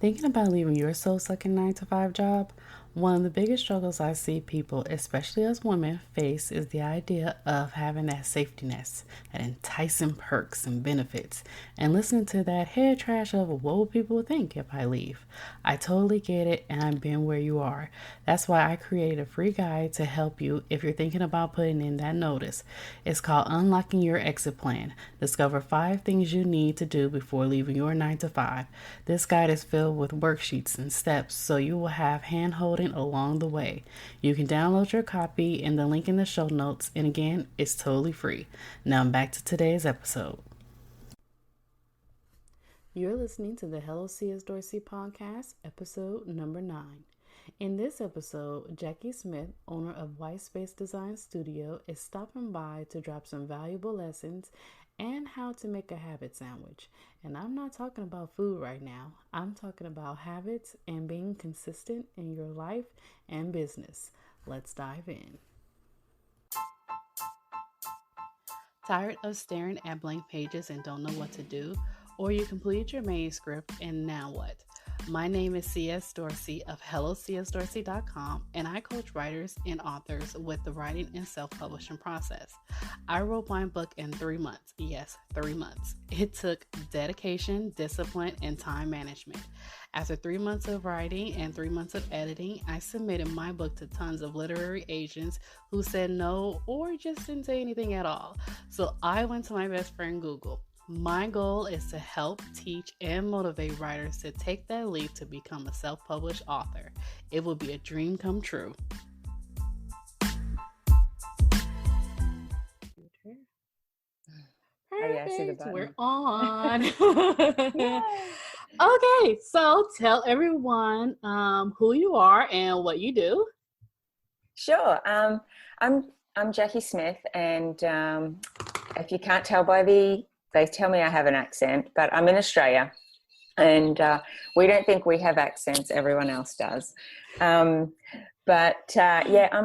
Thinking about leaving your soul-sucking 9 to 5 job, one of the biggest struggles I see people, especially as women, face is the idea of having that safety net, that enticing perks and benefits, and listening to that head trash of what will people think if I leave. I totally get it, and I've been where you are. That's why I created a free guide to help you if you're thinking about putting in that notice. It's called Unlocking Your Exit Plan. Discover 5 things you need to do before leaving your 9 to 5. This guide is filled with worksheets and steps so you will have hand holding along the way. You can download your copy in the link in the show notes, and again, it's totally free. Now back to today's episode. You're listening to the Hello C.S. Dorsey podcast, episode number 9. In this episode, Jacqui Smith, owner of White Space Design Studio, is stopping by to drop some valuable lessons and how to make a habit sandwich. And I'm not talking about food right now. I'm talking about habits and being consistent in your life and business. Let's dive in. Tired of staring at blank pages and don't know what to do? Or you completed your manuscript and now what? My name is C.S. Dorsey of HelloCSDorsey.com, and I coach writers and authors with the writing and self-publishing process. I wrote my book in 3 months. Yes, 3 months. It took dedication, discipline, and time management. After 3 months of writing and 3 months of editing, I submitted my book to tons of literary agents who said no or just didn't say anything at all. So I went to my best friend Google. My goal is to help, teach, and motivate writers to take that leap to become a self-published author. It will be a dream come true. Perfect. We're on. Okay, so tell everyone who you are and what you do. Sure. I'm Jacqui Smith, and if you can't tell by they tell me I have an accent, but I'm in Australia, and we don't think we have accents. Everyone else does. I'm a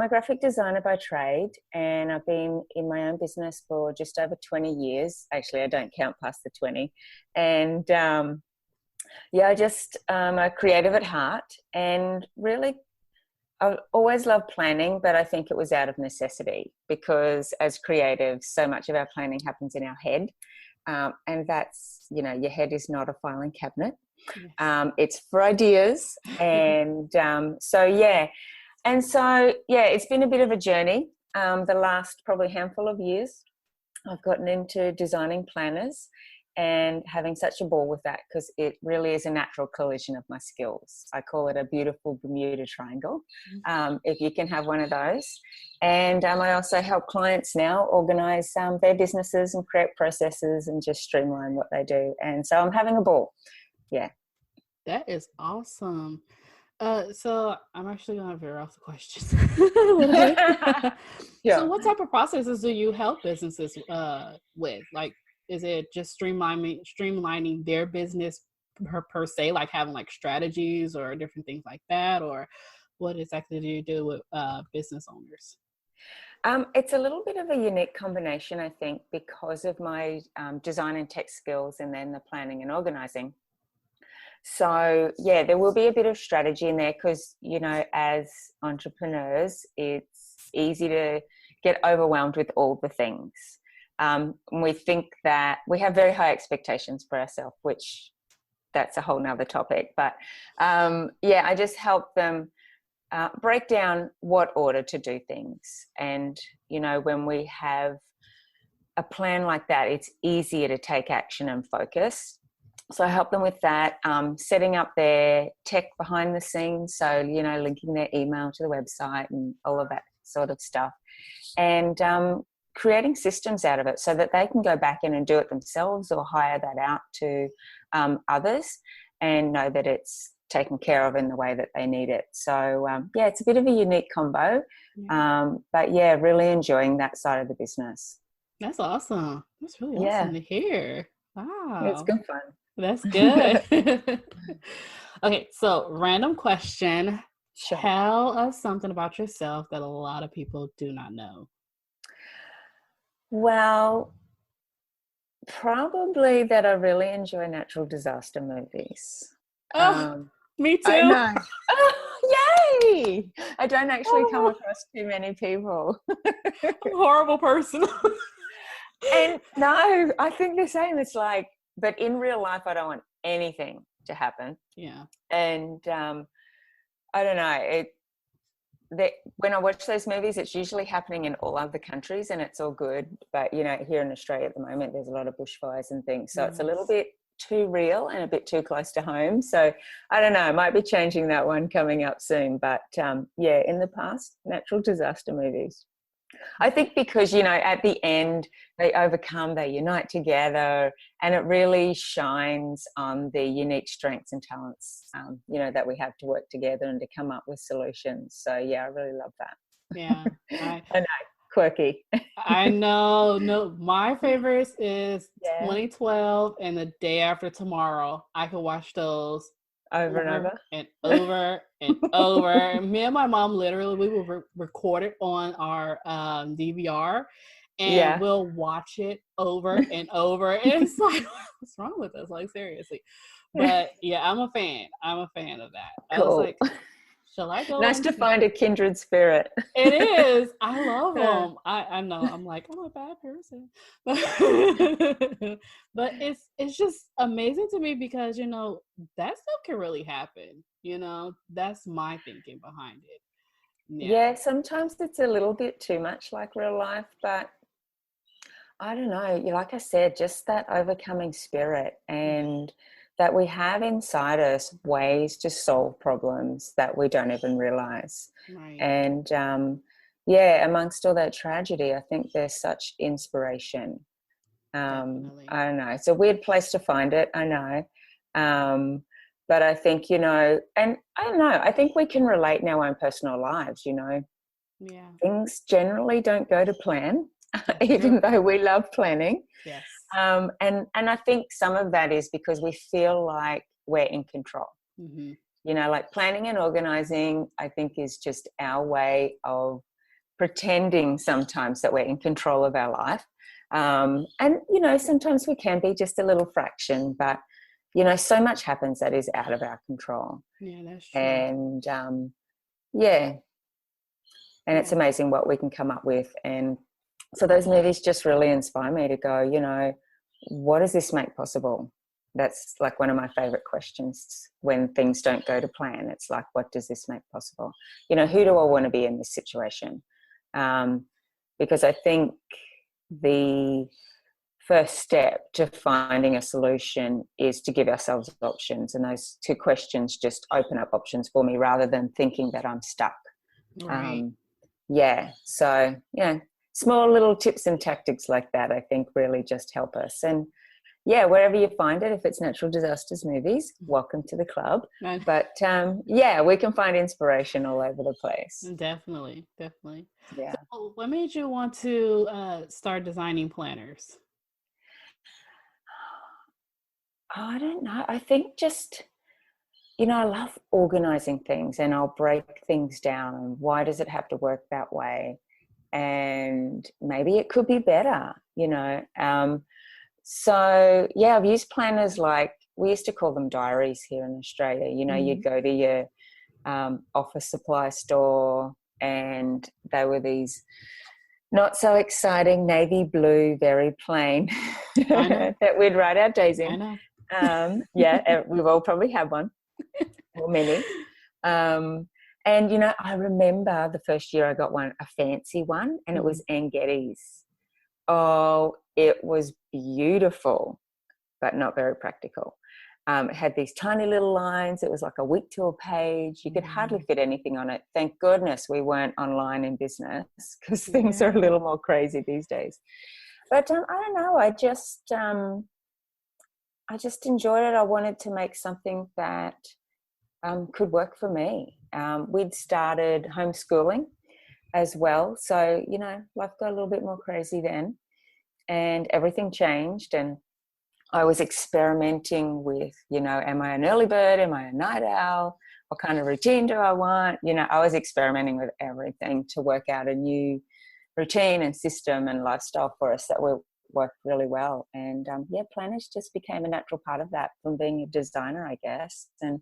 graphic designer by trade, and I've been in my own business for just over 20 years. Actually, I don't count past the 20. And I'm a creative at heart, and really I always loved planning, but I think it was out of necessity because as creatives, so much of our planning happens in our head. And that's, your head is not a filing cabinet. Yes. It's for ideas. And it's been a bit of a journey. The last probably handful of years, I've gotten into designing planners and having such a ball with that because it really is a natural collision of my skills. I call it a beautiful Bermuda Triangle, if you can have one of those. And I also help clients now organise their businesses and create processes and just streamline what they do. And so I'm having a ball. Yeah. That is awesome. So I'm actually going to veer off the questions. Yeah. So what type of processes do you help businesses with? Like, is it just streamlining their business per se, like having like strategies or different things like that? Or what exactly do you do with business owners? It's a little bit of a unique combination, I think, because of my design and tech skills and then the planning and organizing. So, there will be a bit of strategy in there because, as entrepreneurs, it's easy to get overwhelmed with all the things. We think that we have very high expectations for ourselves, which that's a whole nother topic. But I just help them break down what order to do things. And, when we have a plan like that, it's easier to take action and focus. So I help them with that, setting up their tech behind the scenes. So, linking their email to the website and all of that sort of stuff. And creating systems out of it so that they can go back in and do it themselves or hire that out to others and know that it's taken care of in the way that they need it. So, it's a bit of a unique combo, really enjoying that side of the business. That's awesome. That's really awesome to hear. Wow. It's good fun. That's good. Okay, so random question. Sure. Tell us something about yourself that a lot of people do not know. Well, probably that I really enjoy natural disaster movies. Oh, me I too. know. Oh, yay! I don't actually come Oh, across too many people. I'm a horrible person. And no, I think the same. It's like, but in real life, I don't want anything to happen. Yeah. And I don't know. When I watch those movies, it's usually happening in all other countries, and it's all good. But here in Australia at the moment, there's a lot of bushfires and things, so it's a little Yes. bit too real and a bit too close to home. So I don't know. I might be changing that one coming up soon. But yeah, in the past, natural disaster movies. I think because, at the end, they overcome, they unite together, and it really shines on the unique strengths and talents, that we have to work together and to come up with solutions. So, yeah, I really love that. Yeah. I I know, quirky. I know. No, my favorites is Yeah, 2012 and The Day After Tomorrow. I could watch those over and over over. and over and over. And me and my mom literally we will record it on our DVR, and Yeah. we'll watch it over and over. And it's like, what's wrong with us? Like, seriously. But yeah, I'm a fan. I'm a fan of that. I was Cool. like, shall I go Nice and to find a kindred spirit. it is. I love Yeah. them. I know. I'm like, I'm a bad person, but but it's just amazing to me because that stuff can really happen. That's my thinking behind it. Yeah. Yeah, sometimes it's a little bit too much like real life, but I don't know. Like I said, just that overcoming spirit, and that we have inside us ways to solve problems that we don't even realize. Right. And yeah, amongst all that tragedy, I think there's such inspiration. Definitely. I don't know. It's a weird place to find it. I know. But I think, and I don't know, I think we can relate in our own personal lives, Yeah. things generally don't go to plan, That's even true. though we love planning. Yes. And I think some of that is because we feel like we're in control. Mm-hmm. Like planning and organizing, I think is just our way of pretending sometimes that we're in control of our life. And sometimes we can be just a little fraction, but so much happens that is out of our control. Yeah, that's true. And yeah, and it's Yeah. amazing what we can come up with. And so those movies just really inspire me to go, what does this make possible? That's like one of my favorite questions when things don't go to plan. It's like, what does this make possible? Who do I want to be in this situation? Because I think the first step to finding a solution is to give ourselves options. And those two questions just open up options for me rather than thinking that I'm stuck. Right. Yeah. So, small little tips and tactics like that, I think really just help us. And yeah, wherever you find it, if it's natural disasters movies, welcome to the club. And But yeah, we can find inspiration all over the place. definitely. Yeah. So what made you want to start designing planners? I don't know. I think just, I love organizing things, and I'll break things down. And why does it have to work that way? And maybe it could be better. So yeah, I've used planners, like we used to call them diaries here in Australia. You'd go to your office supply store, and they were these not so exciting navy blue, very plain I know. that we'd write our days I in. know. Yeah, we've all probably had one, or many. And I remember the first year I got one, a fancy one, and it was Anne Geddes. Oh, it was beautiful, but not very practical. It had these tiny little lines. It was like a week to a page. You could hardly fit anything on it. Thank goodness we weren't online in business, because things are a little more crazy these days. But I don't know. I just enjoyed it. I wanted to make something that could work for me. We'd started homeschooling as well. So, life got a little bit more crazy then, and everything changed. And I was experimenting with, am I an early bird? Am I a night owl? What kind of routine do I want? I was experimenting with everything to work out a new routine and system and lifestyle for us that worked really well. And planners just became a natural part of that from being a designer, I guess. And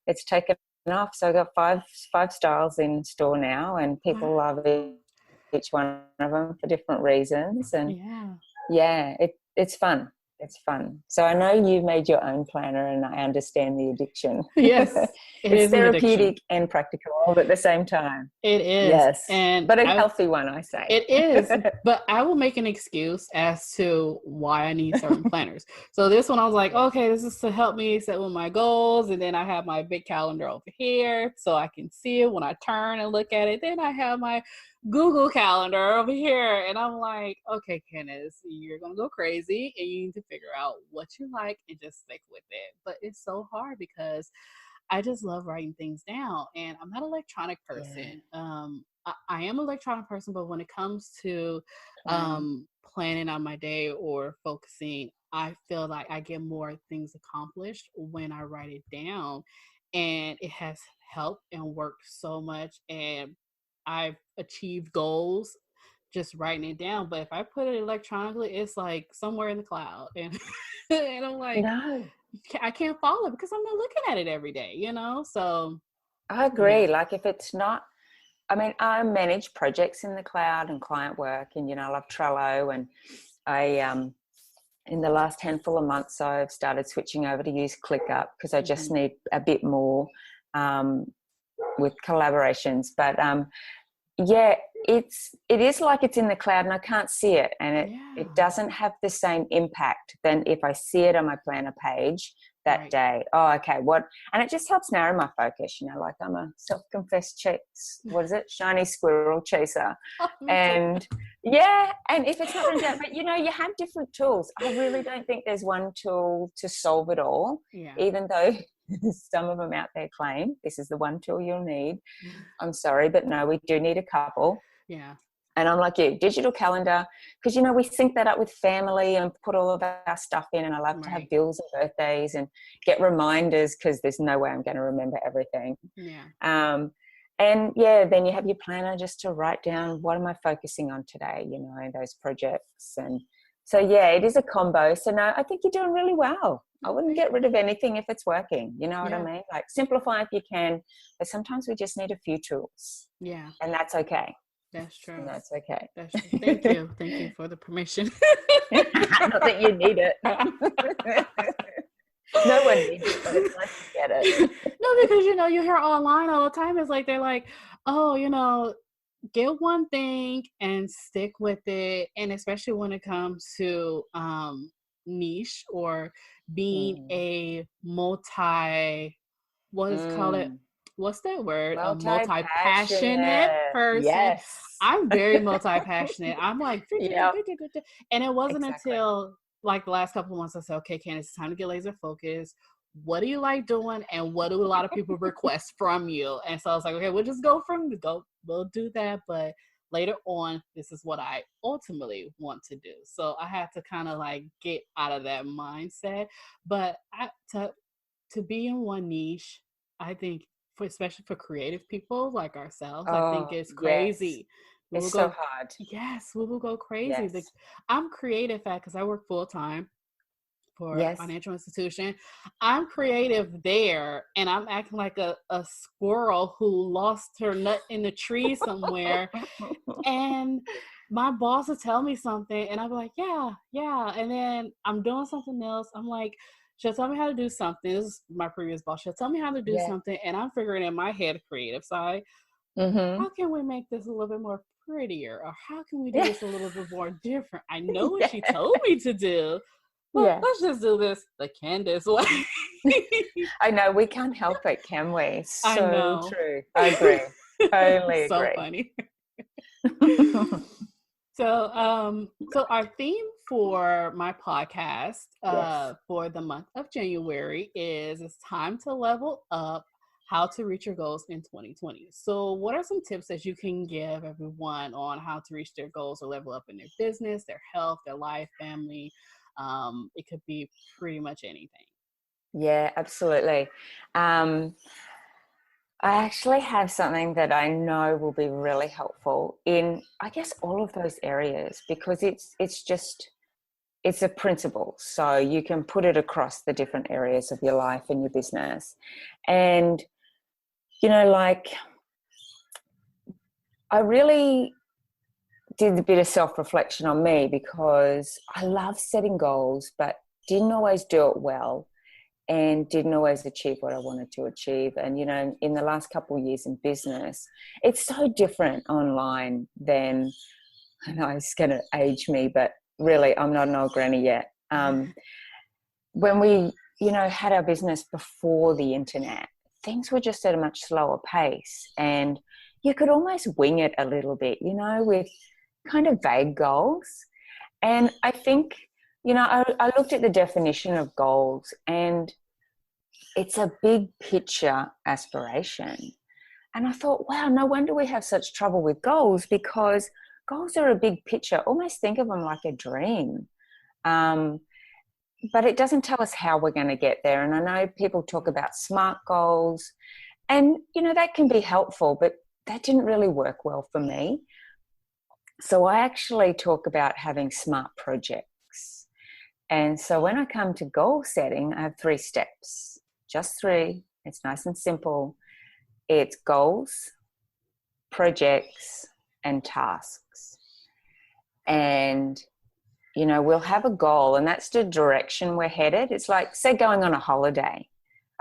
it's taken off. So I got five styles in store now, and people love each one of them for different reasons. And it's fun. It's fun. So I know you made your own planner, and I understand the addiction. Yes, it it's is therapeutic and practical all at the same time. It is. Yes, and but a healthy one, I say. It is. But I will make an excuse as to why I need certain planners. So this one, I was like, okay, this is to help me set with my goals. And then I have my big calendar over here so I can see it when I turn and look at it. Then I have my Google Calendar over here. And I'm like, okay, Candace, you're going to go crazy and you need to figure out what you like and just stick with it. But it's so hard because I just love writing things down, and I'm not an electronic person. I am an electronic person, but when it comes to planning out my day or focusing, I feel like I get more things accomplished when I write it down, and it has helped and worked so much, and I've achieved goals just writing it down. But if I put it electronically, it's like somewhere in the cloud, and and I'm like, no, I can't follow it because I'm not looking at it every day, So I agree. Like if it's not, I mean, I manage projects in the cloud and client work, and I love Trello, and I in the last handful of months I've started switching over to use ClickUp because I just need a bit more with collaborations. But it is like it's in the cloud and I can't see it, and it doesn't have the same impact than if I see it on my planner page that day. Oh, okay, and it just helps narrow my focus, like I'm a self-confessed shiny squirrel chaser. And and if it's not going to do it, but you have different tools. I really don't think there's one tool to solve it all, even though some of them out there claim this is the one tool you'll need. I'm sorry, but no, we do need a couple. And I'm like you, digital calendar, because we sync that up with family and put all of our stuff in, and I love to have bills and birthdays and get reminders because there's no way I'm going to remember everything. And then you have your planner just to write down, what am I focusing on today, those projects. And so it is a combo. So no, I think you're doing really well. I wouldn't get rid of anything if it's working. You know what I mean? Like simplify if you can, but sometimes we just need a few tools. And that's okay. That's true. And that's okay. That's true. Thank you. Thank you for the permission. Not that you need it. No one needs it, but it's nice to get it. No, because you hear online all the time. It's like they're like, oh, get one thing and stick with it. And especially when it comes to niche or being a what's that word? A multi-passionate person. Yes. I'm very multi-passionate. I'm like, and it wasn't until like the last couple of months I said, okay, Candace, it's time to get laser focused. What do you like doing? And what do a lot of people request from you? And so I was like, okay, we'll just we'll do that. But later on, this is what I ultimately want to do. So I had to kind of like get out of that mindset. But to be in one niche, I think, especially for creative people like ourselves, I think it's crazy. Yes. It's so hard. Yes, we will go crazy. Yes. I'm creative because I work full time for a financial institution. I'm creative there, and I'm acting like a squirrel who lost her nut in the tree somewhere. And my boss will tell me something, and I'll be like, yeah. And then I'm doing something else. I'm like, she'll tell me how to do something. This is my previous boss. She'll tell me how to do something, and I'm figuring in my head, creative side, how can we make this a little bit more prettier? Or how can we do this a little bit more different? I know what she told me to do, but let's just do this the Candace way. I know. We can't help it, can we? So I know. True. I agree. Totally so agree. Funny. So our theme for my podcast for the month of January is it's time to level up, how to reach your goals in 2020. So what are some tips that you can give everyone on how to reach their goals or level up in their business, their health, their life, family? It could be pretty much anything. Yeah, absolutely. I actually have something that I know will be really helpful in, I guess, all of those areas, because it's just it's a principle. So you can put it across the different areas of your life and your business. And, like, I really did a bit of self-reflection on me, because I love setting goals, but didn't always do it well and didn't always achieve what I wanted to achieve. And, in the last couple of years in business, it's so different online than, I know it's going to age me, but really, I'm not an old granny yet. When we, had our business before the internet, things were just at a much slower pace, and you could almost wing it a little bit, with kind of vague goals. And I think, I looked at the definition of goals, and it's a big picture aspiration. And I thought, wow, no wonder we have such trouble with goals, because goals are a big picture. Almost think of them like a dream. But it doesn't tell us how we're going to get there. And I know people talk about SMART goals, and, that can be helpful, but that didn't really work well for me. So I actually talk about having SMART projects. And so when I come to goal setting, I have 3 steps, just 3. It's nice and simple. It's goals, projects, and tasks. And, we'll have a goal, and that's the direction we're headed. It's like, say, going on a holiday.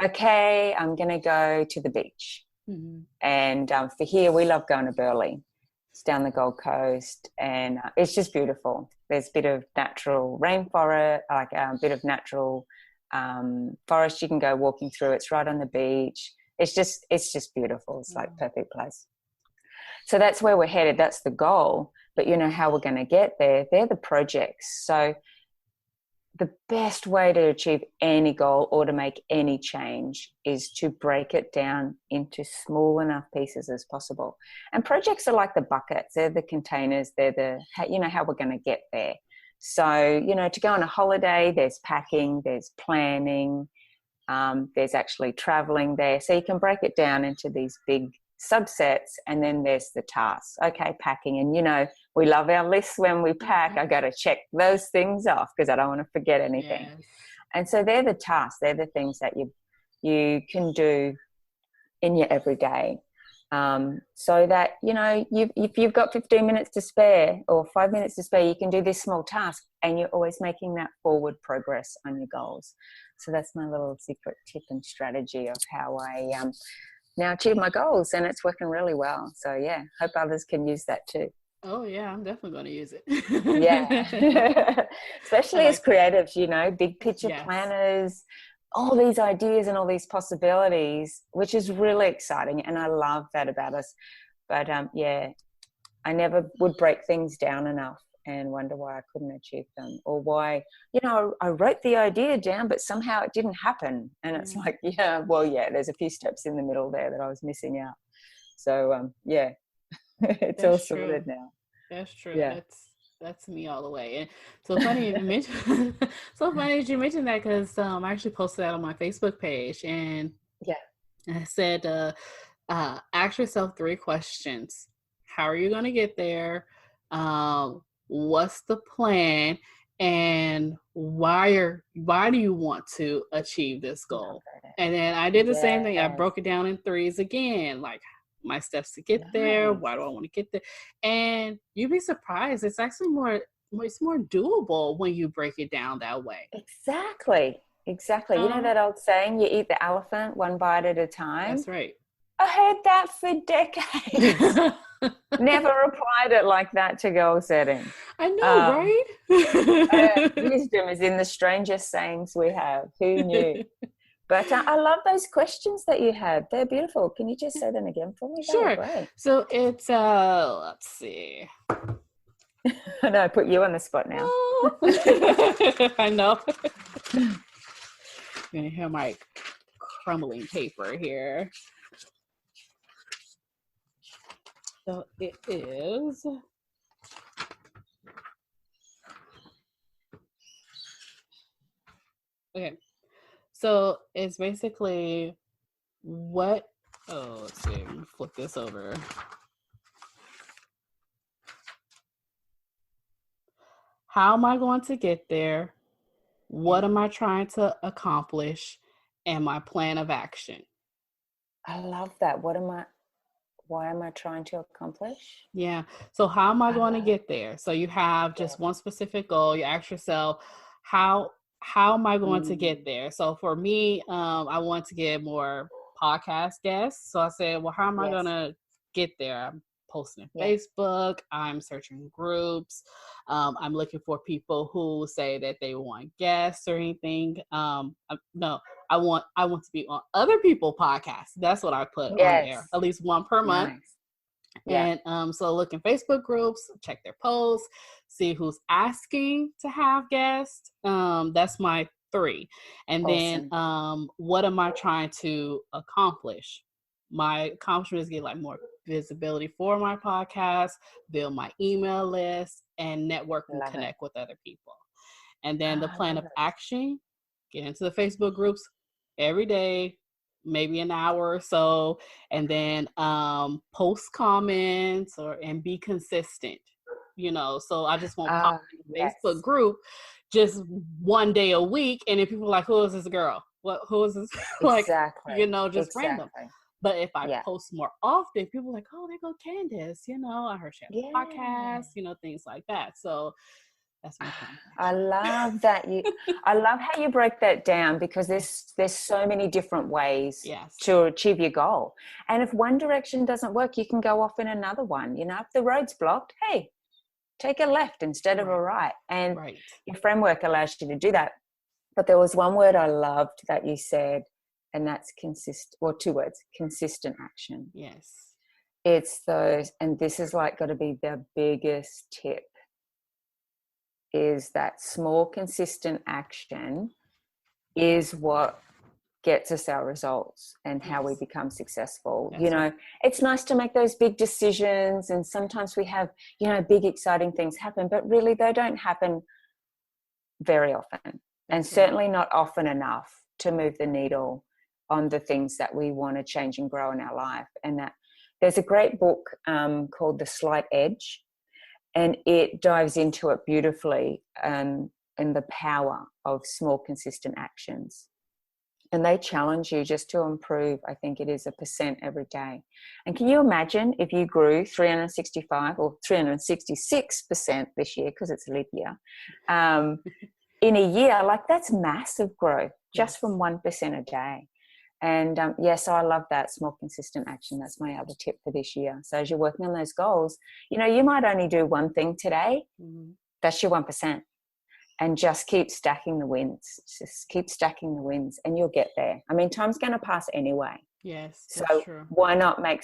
Okay, I'm going to go to the beach. Mm-hmm. And for here, we love going to Burleigh. It's down the Gold Coast, and it's just beautiful. There's a bit of natural rainforest, like a bit of natural forest you can go walking through. It's right on the beach. It's just beautiful. It's like perfect place. So that's where we're headed. That's the goal. But how we're going to get there, they're the projects. So the best way to achieve any goal or to make any change is to break it down into small enough pieces as possible. And projects are like the buckets. They're the containers. They're the, how we're going to get there. So, to go on a holiday, there's packing, there's planning, there's actually traveling there. So you can break it down into these big subsets, and then there's the tasks. Okay, packing. And, we love our lists when we pack. I got to check those things off because I don't want to forget anything. Yes. And so they're the tasks. They're the things that you can do in your everyday. So that, if you've got 15 minutes to spare or 5 minutes to spare, you can do this small task, and you're always making that forward progress on your goals. So that's my little secret tip and strategy of how I now achieve my goals, and it's working really well. So yeah, hope others can use that too. Oh yeah, I'm definitely going to use it. Yeah. Especially as creatives, big picture planners, all these ideas and all these possibilities, which is really exciting. And I love that about us. But I never would break things down enough and wonder why I couldn't achieve them, or why, I wrote the idea down, but somehow it didn't happen. And it's like, there's a few steps in the middle there that I was missing out. So, it's all sorted now. That's true. Yeah. That's me all the way. And so funny you mentioned. So funny that you mentioned that, because I actually posted that on my Facebook page, and I said, ask yourself 3 questions. How are you going to get there? What's the plan? And why do you want to achieve this goal? And then I did the same thing. I broke it down in 3s again, like my steps to get there. Why do I want to get there? And you'd be surprised. It's actually it's more doable when you break it down that way. Exactly. You know that old saying, you eat the elephant one bite at a time? That's right. I heard that for decades. Never applied it like that to goal setting. I know, right? Wisdom is in the strangest sayings we have. Who knew? But I love those questions that you had. They're beautiful. Can you just say them again for me? Sure. Great. So it's, let's see. I know, I put you on the spot now. I know. You're going to hear my crumbling paper here. So it is. Okay. So it's basically let's see, flip this over. how am I going to get there? What Yeah. am I trying to accomplish? And my plan of action. I love that. Why am I trying to accomplish? Yeah. So how am I I going to love get there? So you have it. just one specific goal. You ask yourself, how how am I going to get Mm, there? So for me, I want to get more podcast guests. So I said, well, how am I going yes. to get there? I'm posting on Yeah. Facebook. I'm searching groups. I'm looking for people who say that they want guests or anything. No, I want to be on other people's podcasts. That's what I put on there. Yes. At least one per month. Nice. Yeah. And so look in Facebook groups, check their posts, see who's asking to have guests. That's my 3. And then Awesome. what am I trying to accomplish? My accomplishment is get like more visibility for my podcast, build my email list, and network and Love it. connect with other people. And then the Ah, I plan love of it. action, get into the Facebook groups every day, maybe an hour or so, and then post comments and be consistent. So I just won't pop Ah, in the Facebook yes. group just one day a week, and then people are like, who is this girl? Who is this? Like, Exactly. just random. Exactly. But if I Yeah. post more often, people are like, oh, there go Candace. I heard she had a Yeah. podcast, things like that. So that's my plan. I love that I love how you break that down, because there's so many different ways Yes. to achieve your goal. And if one direction doesn't work, you can go off in another one. If the road's blocked, hey, take a left instead of a right. And Right. your framework allows you to do that. But there was one word I loved that you said, and that's or 2 words, consistent action. Yes. It's those, and this is like got to be the biggest tip, is that small, consistent action is what gets us our results and how we Yes. become successful. That's right. It's nice to make those big decisions, and sometimes we have, big, exciting things happen, but really they don't happen very often, and That's right. certainly not often enough to move the needle on the things that we want to change and grow in our life. And that there's a great book called The Slight Edge, and it dives into it beautifully, in the power of small, consistent actions. And they challenge you just to improve, I think it is 1% every day. And can you imagine if you grew 365 or 366% this year, because it's a leap year, in a year? Like, that's massive growth just Yes. from 1% a day. And so I love that small, consistent action. That's my other tip for this year. So as you're working on those goals, you might only do one thing today. Mm-hmm. That's your 1%. And just keep stacking the wins. Just keep stacking the wins, and you'll get there. I mean, time's going to pass anyway. Yes, So that's true. why not make,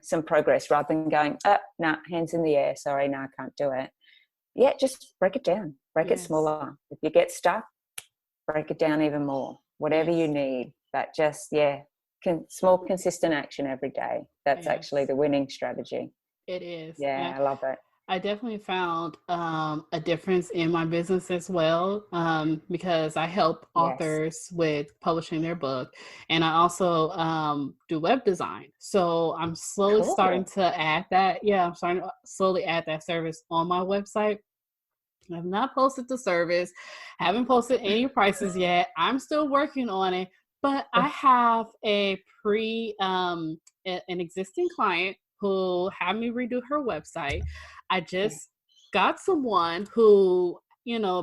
some progress rather than going, no, hands in the air. Sorry, no, I can't do it. Yeah, just break it down. Break it smaller. If you get stuck, break it down even more. Whatever you need. But just, small, consistent action every day. That's actually the winning strategy. It is. Yeah, I love it. I definitely found a difference in my business as well, because I help authors with publishing their book, and I also do web design. So I'm slowly starting to add that. Yeah, I'm starting to slowly add that service on my website. I've not posted the service, haven't posted any prices yet. I'm still working on it, but I have an existing client who had me redo her website. I just got someone who,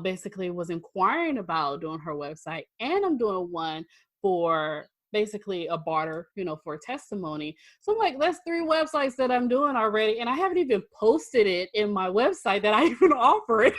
basically was inquiring about doing her website, and I'm doing one for basically a barter, for a testimony. So I'm like, that's 3 websites that I'm doing already, and I haven't even posted it in my website that I even offer it.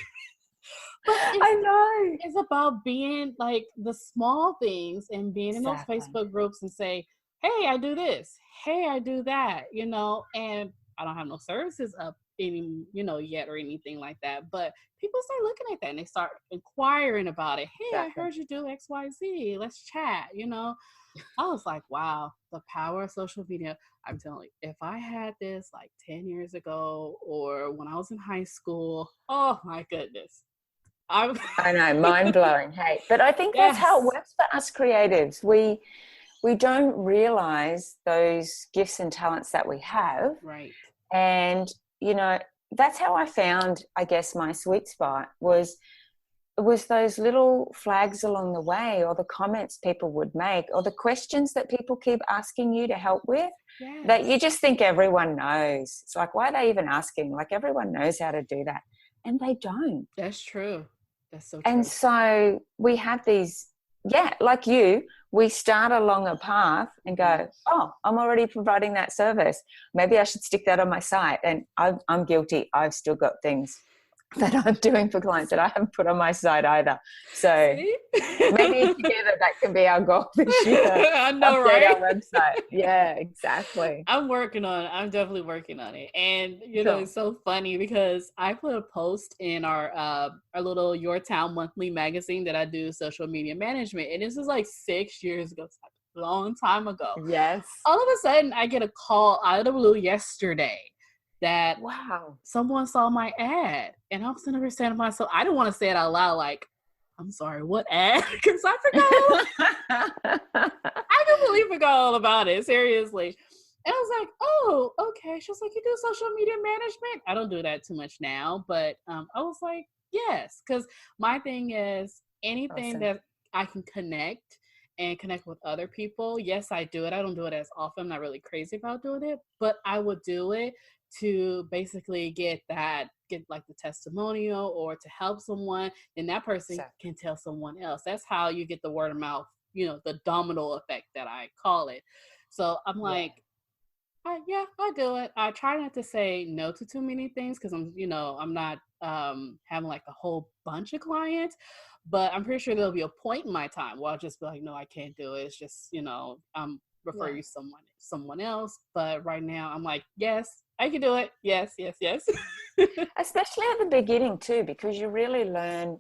But I know. It's about being like the small things and being in those Facebook groups and say, hey, I do this. Hey, I do that, and I don't have no services up yet or anything like that. But people start looking at that and they start inquiring about it. Hey, I heard you do XYZ. Let's chat, I was like, wow, the power of social media. I'm telling you, if I had this like 10 years ago or when I was in high school, oh my goodness. I know, mind blowing. Hey, but I think that's how it works for us creatives. We don't realize those gifts and talents that we have. Right. And, that's how I found, I guess, my sweet spot was those little flags along the way, or the comments people would make, or the questions that people keep asking you to help with, that you just think everyone knows. It's like, why are they even asking? Like, everyone knows how to do that, and they don't. That's true. That's so true. And so we have these, like you, we start along a path and go, oh, I'm already providing that service. Maybe I should stick that on my site. And I'm guilty. I've still got things that I'm doing for clients that I haven't put on my site either. So maybe together that can be our goal this year. I know, update right? our website. Yeah, exactly. I'm working on it. I'm definitely working on it. And you know, it's so funny because I put a post in our little Your Town monthly magazine that I do social media management. And this is like 6 years ago. It's like a long time ago. Yes. All of a sudden I get a call out of the blue yesterday that someone saw my ad, and I'm sitting there saying to myself, I didn't want to say it out loud, like, I'm sorry, what ad? Because I forgot. I completely forgot all about it, seriously. And I was like, oh, okay. She was like, you do social media management? I don't do that too much now, but I was like, yes, because my thing is anything that I can connect with other people. Yes, I do it. I don't do it as often. I'm not really crazy about doing it, but I would do it to basically get like the testimonial, or to help someone, and that person can tell someone else. That's how you get the word of mouth, you know, the domino effect that I call it. So I'm like, I do it. I try not to say no to too many things, because I'm not having like a whole bunch of clients, but I'm pretty sure there'll be a point in my time where I'll just be like, no, I can't do it. It's just, refer you someone else. But right now I'm like, yes, I can do it. Yes. Especially at the beginning too, because you really learn,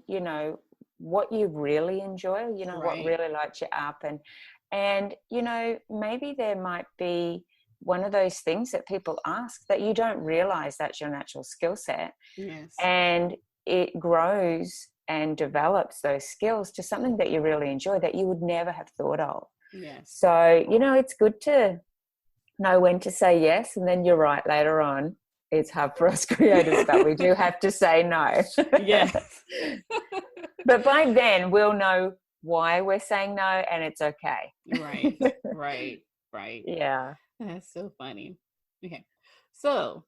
what you really enjoy, what really lights you up. And, maybe there might be one of those things that people ask that you don't realize that's your natural skill set. Yes. And it grows and develops those skills to something that you really enjoy that you would never have thought of. Yes. So, it's good to know when to say yes. And then you're right, later on, it's hard for us creators, but we do have to say no. Yes. But by then we'll know why we're saying no, and it's okay. Right. Yeah. That's so funny. Okay. So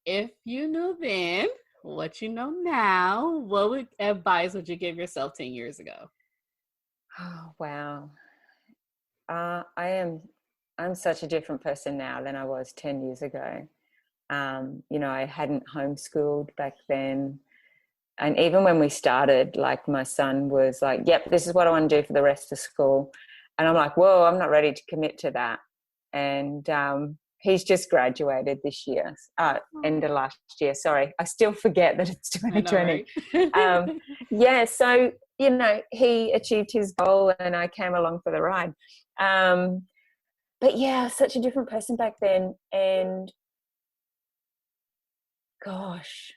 if you knew then what you know now, what advice would you give yourself 10 years ago? Oh, wow. I'm such a different person now than I was 10 years ago. I hadn't homeschooled back then. And even when we started, like, my son was like, yep, this is what I want to do for the rest of school. And I'm like, whoa, I'm not ready to commit to that. And he's just graduated this year, end of last year. Sorry, I still forget that it's 2020. I know, right? So, he achieved his goal and I came along for the ride. But yeah, such a different person back then. And gosh,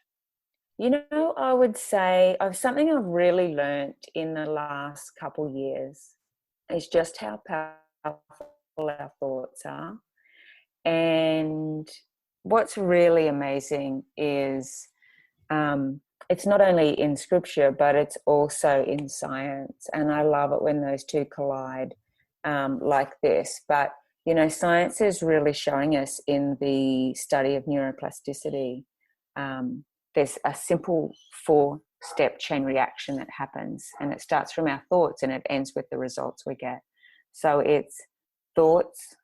I would say something I've really learned in the last couple years is just how powerful our thoughts are. And what's really amazing is it's not only in scripture, but it's also in science. And I love it when those two collide like this. But, science is really showing us in the study of neuroplasticity. There's a simple 4-step chain reaction that happens, and it starts from our thoughts and it ends with the results we get. So it's thoughts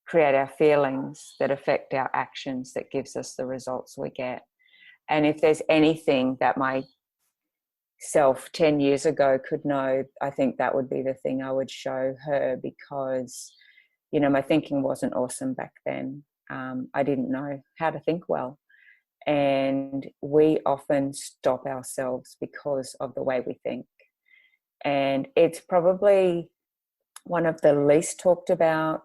create our feelings that affect our actions that gives us the results we get. And if there's anything that my self 10 years ago could know, I think that would be the thing I would show her, because, my thinking wasn't awesome back then. I didn't know how to think well. And we often stop ourselves because of the way we think. And it's probably one of the least talked about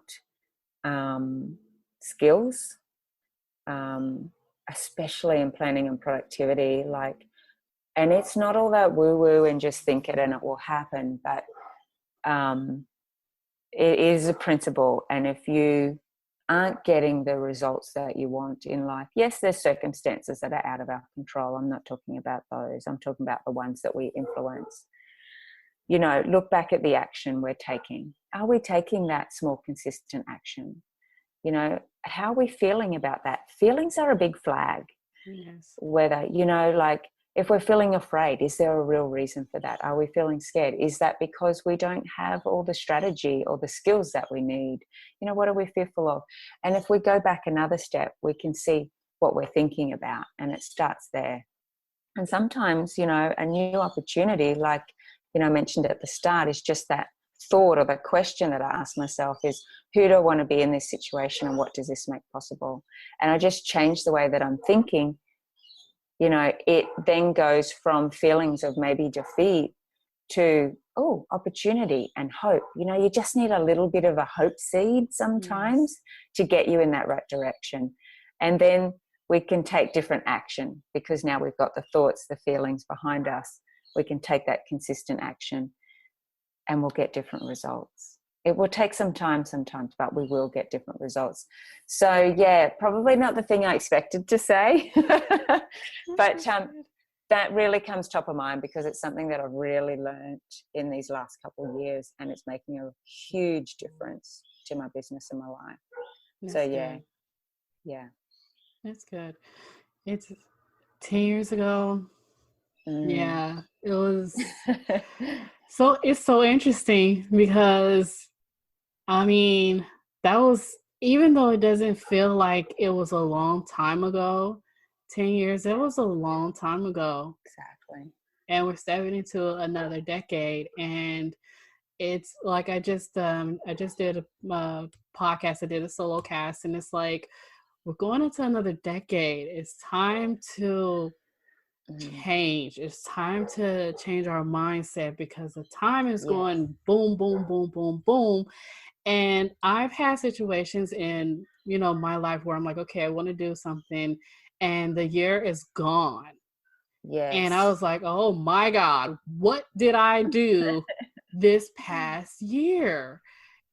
skills, especially in planning and productivity. And it's not all that woo-woo and just think it and it will happen, but it is a principle. And if you aren't getting the results that you want in life. Yes, there's circumstances that are out of our control. I'm not talking about those. I'm talking about the ones that we influence. You know, look back at the action we're taking. Are we taking that small, consistent action? You know, how are we feeling about that? Feelings are a big flag. Yes. Whether, you know, like if we're feeling afraid, is there a real reason for that? Are we feeling scared? Is that because we don't have all the strategy or the skills that we need? You know, what are we fearful of? And if we go back another step, we can see what we're thinking about, and it starts there. And sometimes, you know, a new opportunity, like, you know, I mentioned at the start, is just that thought or the question that I ask myself is, who do I want to be in this situation, and what does this make possible? And I just change the way that I'm thinking. You know, it then goes from feelings of maybe defeat to, oh, opportunity and hope. You know, you just need a little bit of a hope seed sometimes to get you in that right direction. And then we can take different action, because now we've got the thoughts, the feelings behind us. We can take that consistent action and we'll get different results. It will take some time sometimes, but we will get different results. So yeah, probably not the thing I expected to say, but that really comes top of mind, because it's something that I've really learned in these last couple of years, and it's making a huge difference to my business and my life. That's so good. Yeah. That's good. It's 10 years ago. Yeah, it was. So it's so interesting, because I mean, that was, even though it doesn't feel like it was a long time ago, 10 years, it was a long time ago. Exactly. And we're stepping into another decade. And it's like, I just did a podcast. I did a solo cast, and it's like, we're going into another decade. It's time to change. It's time to change our mindset, because the time is going boom, boom, boom, boom, boom. And I've had situations in, you know, my life where I'm like, okay, I want to do something, and the year is gone. Yes. And I was like, oh my God, what did I do this past year?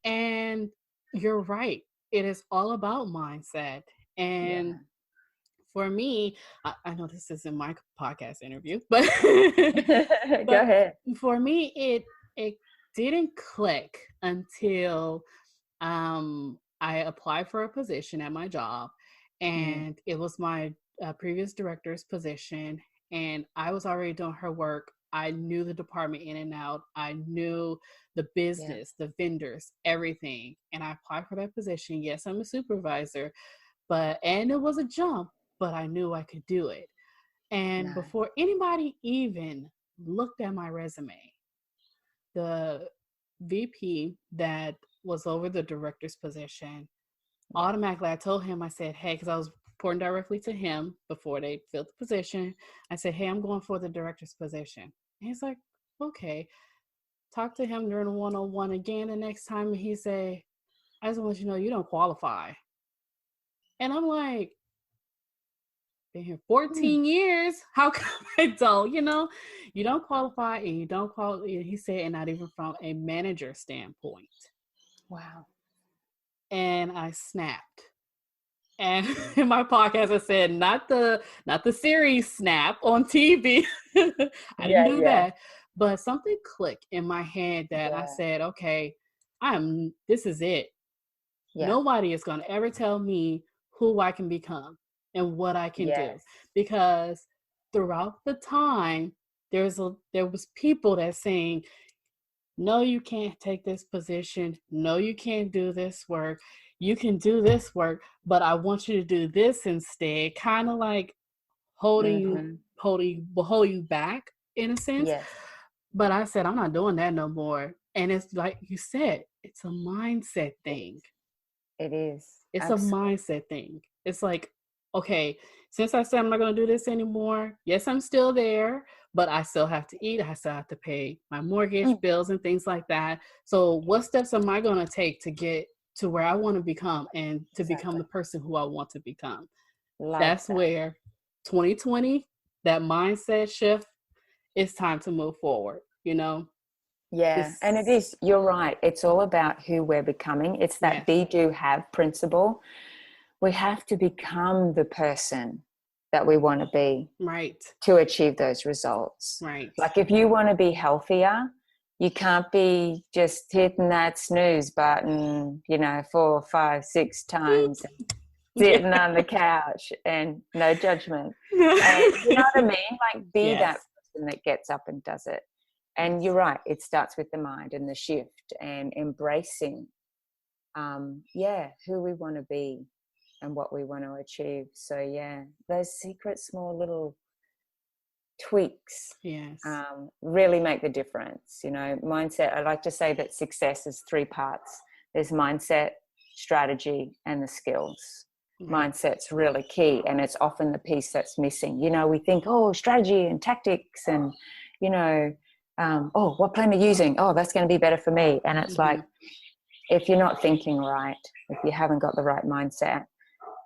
And you're right. It is all about mindset. And for me, I know this isn't my podcast interview, but, Go ahead. For me, it didn't click until I applied for a position at my job, and it was my previous director's position, and I was already doing her work. I knew the department in and out. I knew the business, the vendors, everything. And I applied for that position. Yes, I'm a supervisor, and it was a jump, but I knew I could do it. And before anybody even looked at my resume, the VP that was over the director's position, automatically, I told him, I said, hey, because I was reporting directly to him before they filled the position. I said, hey, I'm going for the director's position. And he's like, okay. Talk to him during the one-on-one again the next time, and he said, I just want you to know you don't qualify. And I'm like, been here 14 years. How come I don't? You know, you don't qualify, and you don't qualify. He said, and not even from a manager standpoint. Wow. And I snapped. And in my podcast, I said, not the series Snap on TV. I didn't do that. But something clicked in my head that I said, okay, this is it. Nobody is going to ever tell me who I can become and what I can do. Because throughout the time, there was people that saying, no, you can't take this position. No, you can't do this work. You can do this work, but I want you to do this instead. Kind of like holding you back in a sense. But I said, I'm not doing that no more. And it's like you said, it's a mindset thing. It is. It's a mindset thing. It's like, okay, since I said I'm not going to do this anymore, yes, I'm still there, but I still have to eat. I still have to pay my mortgage bills and things like that. So what steps am I going to take to get to where I want to become and to become the person who I want to become? That's where 2020, that mindset shift, it's time to move forward, you know? Yeah. And it is, you're right. It's all about who we're becoming. It's that be, do, have principle. We have to become the person that we want to be, right, to achieve those results. right. Like if you want to be healthier, you can't be just hitting that snooze button, 4, 5, 6 times, sitting on the couch, and no judgment. And you know what I mean? Like be that person that gets up and does it. And you're right. It starts with the mind and the shift and embracing, who we want to be and what we want to achieve. So those secret small little tweaks really make the difference. Mindset, I like to say that success is 3 parts. There's mindset, strategy, and the skills. Mindset's really key, and it's often the piece that's missing. We think, strategy and tactics and what plan are you using? That's going to be better for me. And it's like, if you're not thinking right, if you haven't got the right mindset,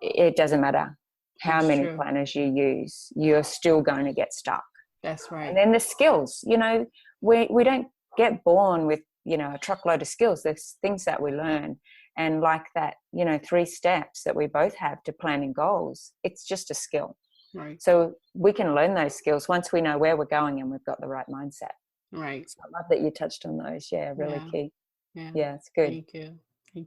it doesn't matter how many planners you use, you're still going to get stuck. That's right. And then the skills, we don't get born with, a truckload of skills. There's things that we learn. And like that, 3 steps that we both have to planning goals, it's just a skill. Right. So we can learn those skills once we know where we're going and we've got the right mindset. Right. So I love that you touched on those. Yeah, really key. Yeah, it's good. Thank you.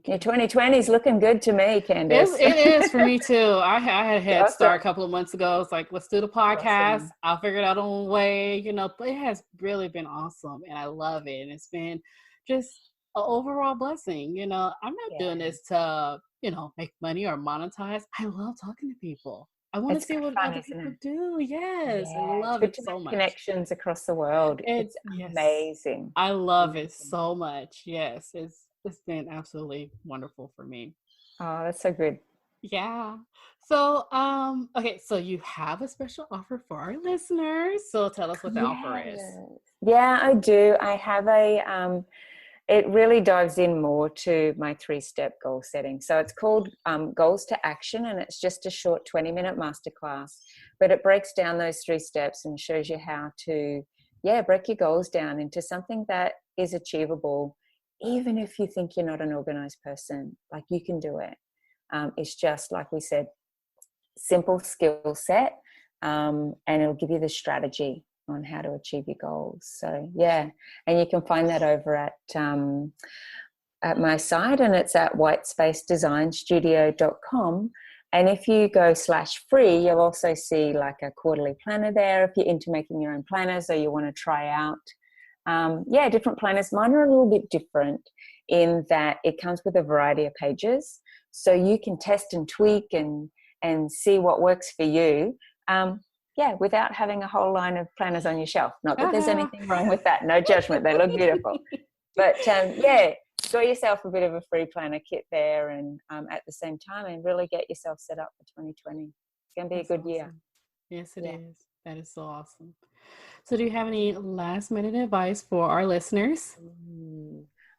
Your 2020 is looking good to me, Candace. It is for me too. I had a head start a couple of months ago. It's like, let's do the podcast. Awesome. I'll figure it out on the way. But it has really been awesome, and I love it. And it's been just an overall blessing. I'm not doing this to make money or monetize. I love talking to people. I want to see what other people do. Yes, I love it so much. Connections across the world. It's amazing. I love it so much. Yes, it's been absolutely wonderful for me. Oh, that's so good. Yeah. So, okay, so you have a special offer for our listeners. So tell us what the offer is. Yeah, I do. I have it really dives in more to my 3-step goal setting. So it's called Goals to Action, and it's just a short 20-minute masterclass, but it breaks down those 3 steps and shows you how to, break your goals down into something that is achievable. Even if you think you're not an organized person, like you can do it. It's just, like we said, simple skill set, and it'll give you the strategy on how to achieve your goals. So, and you can find that over at my site, and it's at whitespaceDesignstudio.com. And if you go /free, you'll also see like a quarterly planner there if you're into making your own planners or you want to try out different planners. Mine are a little bit different in that it comes with a variety of pages, so you can test and tweak and see what works for you, without having a whole line of planners on your shelf. Not that there's anything wrong with that, no judgment, they look beautiful. But got yourself a bit of a free planner kit there, and at the same time, and really get yourself set up for 2020. It's going to be a good year. Yes, it is. That is so awesome. So do you have any last minute advice for our listeners?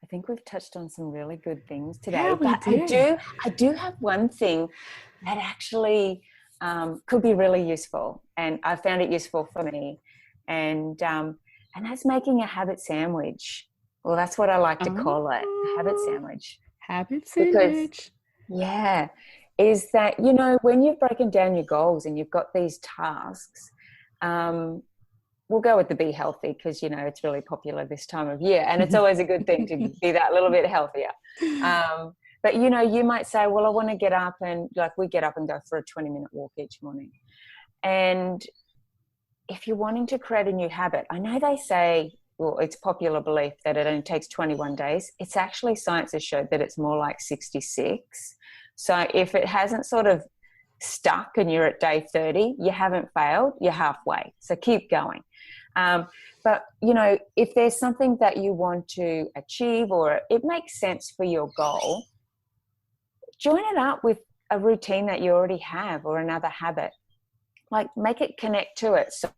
I think we've touched on some really good things today. Yeah, but I do have one thing that actually could be really useful, and I found it useful for me, and that's making a habit sandwich. Well, that's what I like to call it, a habit sandwich. Habit sandwich. Because, is that, when you've broken down your goals and you've got these tasks, we'll go with the be healthy because, it's really popular this time of year, and it's always a good thing to be that little bit healthier. But, you might say, well, I want to get up and we get up and go for a 20-minute walk each morning. And if you're wanting to create a new habit, I know they say, well, it's popular belief that it only takes 21 days. It's actually, science has showed that it's more like 66. So if it hasn't sort of stuck and you're at day 30, you haven't failed, you're halfway. So keep going. But, if there's something that you want to achieve or it makes sense for your goal, join it up with a routine that you already have or another habit. Make it connect to it. So,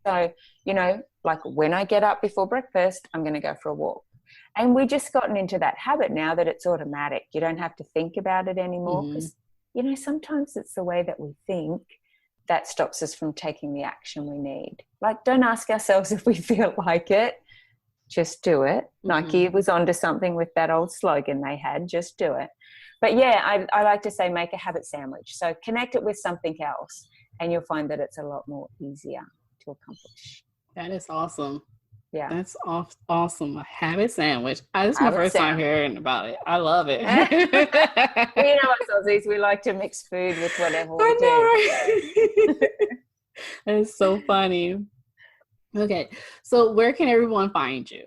when I get up before breakfast, I'm going to go for a walk. And we've just gotten into that habit now that it's automatic. You don't have to think about it anymore because, sometimes it's the way that we think that stops us from taking the action we need. Don't ask ourselves if we feel like it. just do it. Nike was onto something with that old slogan they had, just do it. But yeah, I like to say make a habit sandwich. So connect it with something else and you'll find that it's a lot more easier to accomplish. That is awesome. Yeah. That's awesome. A habit sandwich. This is my Habit first time sandwich. hearing about it. I love it. Well, you know us Aussies, we like to mix food with whatever we I know, do. right? It's so funny. Okay, so where can everyone find you?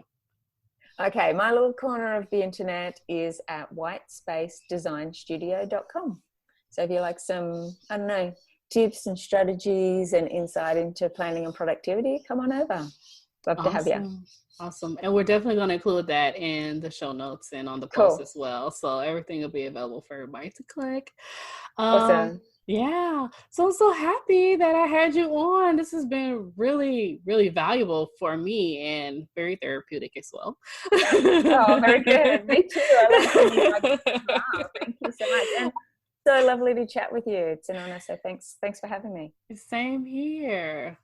Okay, my little corner of the internet is at whitespacedesignstudio.com. So if you like some, I don't know, tips and strategies and insight into planning and productivity, come on over. Love to have you. Awesome. And we're definitely going to include that in the show notes and on the post as well. So everything will be available for everybody to click. Awesome. Yeah. So I'm so happy that I had you on. This has been really, really valuable for me and very therapeutic as well. Oh, very good. Me too. I love having you. Wow. Thank you so much. And so lovely to chat with you. It's an honor. So thanks for having me. Same here.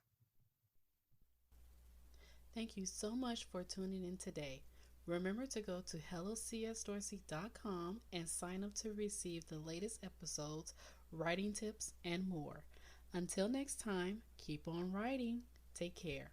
Thank you so much for tuning in today. Remember to go to hellocsdorsey.com and sign up to receive the latest episodes, writing tips, and more. Until next time, keep on writing. Take care.